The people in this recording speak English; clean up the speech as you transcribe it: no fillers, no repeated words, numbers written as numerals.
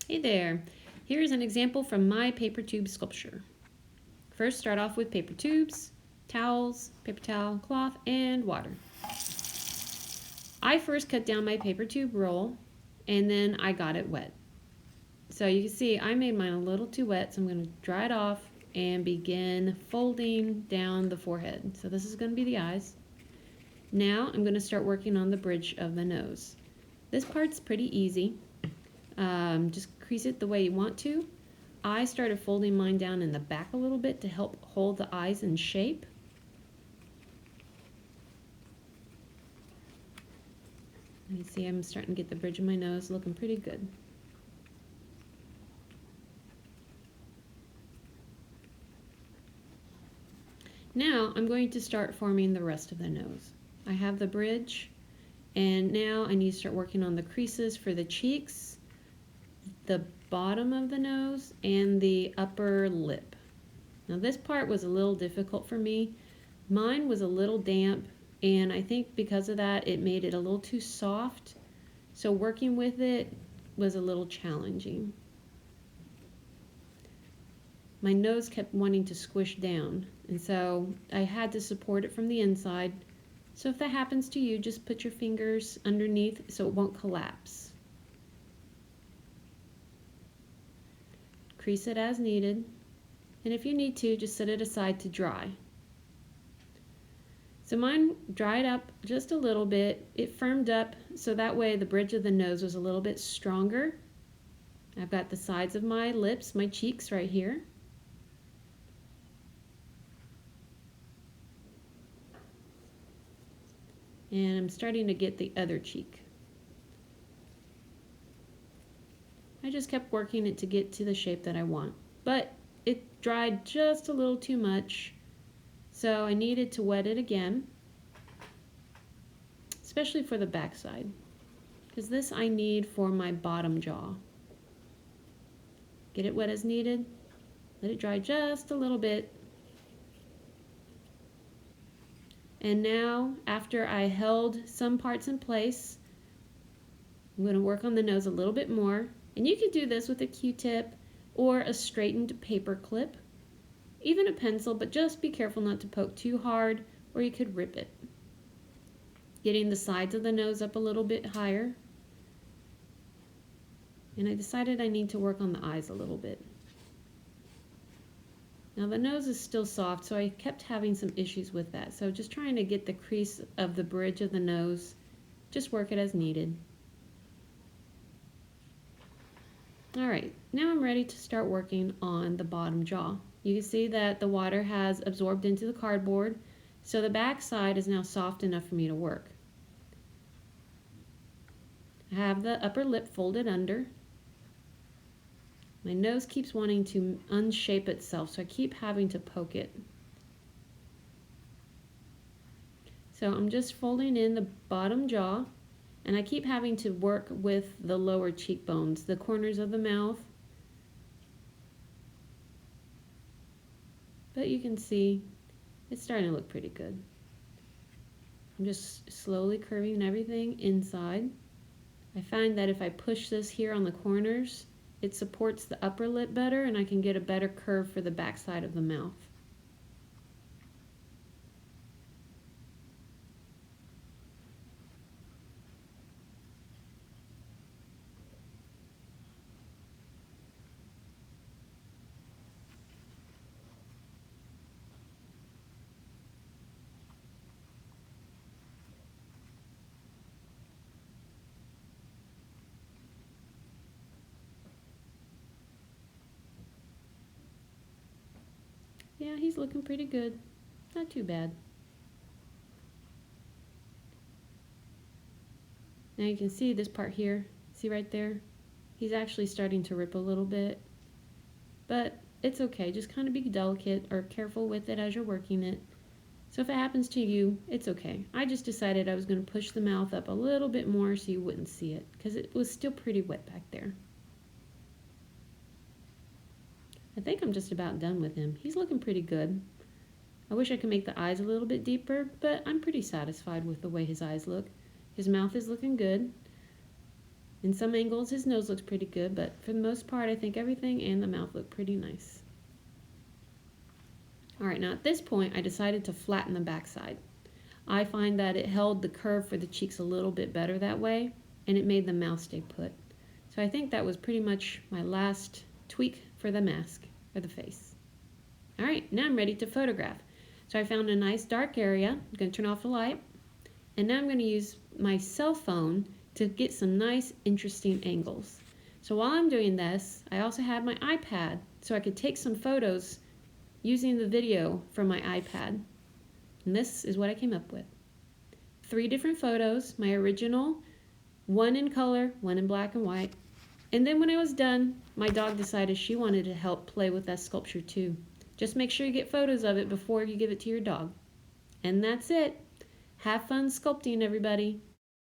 Hey there, here's an example from my paper tube sculpture. First, start off with paper tubes, towels, paper towel, cloth, and water. I first cut down my paper tube roll and then I got it wet. So you can see I made mine a little too wet, so I'm going to dry it off and begin folding down the forehead. So this is going to be the eyes. Now I'm going to start working on the bridge of the nose. This part's pretty easy. Just crease it the way you want to. I started folding mine down in the back a little bit to help hold the eyes in shape. You see I'm starting to get the bridge of my nose looking pretty good. Now I'm going to start forming the rest of the nose. I have the bridge, and now I need to start working on the creases for the cheeks, the bottom of the nose, and the upper lip. Now this part was a little difficult for me. Mine was a little damp, and I think because of that it made it a little too soft, so working with it was a little challenging. My nose kept wanting to squish down, and so I had to support it from the inside. So if that happens to you, just put your fingers underneath so it won't collapse. Crease it as needed, and if you need to, just set it aside to dry. So mine dried up just a little bit. It firmed up so that way the bridge of the nose was a little bit stronger. I've got the sides of my lips, my cheeks right here. And I'm starting to get the other cheek. I just kept working it to get to the shape that I want, but it dried just a little too much, so I needed to wet it again, especially for the back side, because this I need for my bottom jaw. Get it wet as needed, let it dry just a little bit. And now, after I held some parts in place, I'm going to work on the nose a little bit more. And you could do this with a Q-tip or a straightened paper clip, even a pencil, but just be careful not to poke too hard or you could rip it. Getting the sides of the nose up a little bit higher. And I decided I need to work on the eyes a little bit. Now the nose is still soft, so I kept having some issues with that. So just trying to get the crease of the bridge of the nose, just work it as needed. Alright, now I'm ready to start working on the bottom jaw. You can see that the water has absorbed into the cardboard, so the back side is now soft enough for me to work. I have the upper lip folded under. My nose keeps wanting to unshape itself, so I keep having to poke it. So I'm just folding in the bottom jaw, and I keep having to work with the lower cheekbones, the corners of the mouth. But you can see it's starting to look pretty good. I'm just slowly curving everything inside. I find that if I push this here on the corners, it supports the upper lip better, and I can get a better curve for the back side of the mouth. Yeah, he's looking pretty good. Not too bad. Now you can see this part here. See right there? He's actually starting to rip a little bit. But it's okay. Just kind of be delicate or careful with it as you're working it. So if it happens to you, it's okay. I just decided I was going to push the mouth up a little bit more so you wouldn't see it, because it was still pretty wet back there. I think I'm just about done with him. He's looking pretty good. I wish I could make the eyes a little bit deeper, but I'm pretty satisfied with the way his eyes look. His mouth is looking good. In some angles, his nose looks pretty good, but for the most part, I think everything and the mouth look pretty nice. All right, now at this point, I decided to flatten the backside. I find that it held the curve for the cheeks a little bit better that way, and it made the mouth stay put. So I think that was pretty much my last tweak for the mask, or the face. All right, now I'm ready to photograph. So I found a nice dark area. I'm going to turn off the light. And now I'm going to use my cell phone to get some nice, interesting angles. So while I'm doing this, I also have my iPad so I could take some photos using the video from my iPad. And this is what I came up with. 3 different photos, my original, 1 in color, 1 in black and white. And then when I was done, my dog decided she wanted to help play with that sculpture too. Just make sure you get photos of it before you give it to your dog. And that's it. Have fun sculpting, everybody.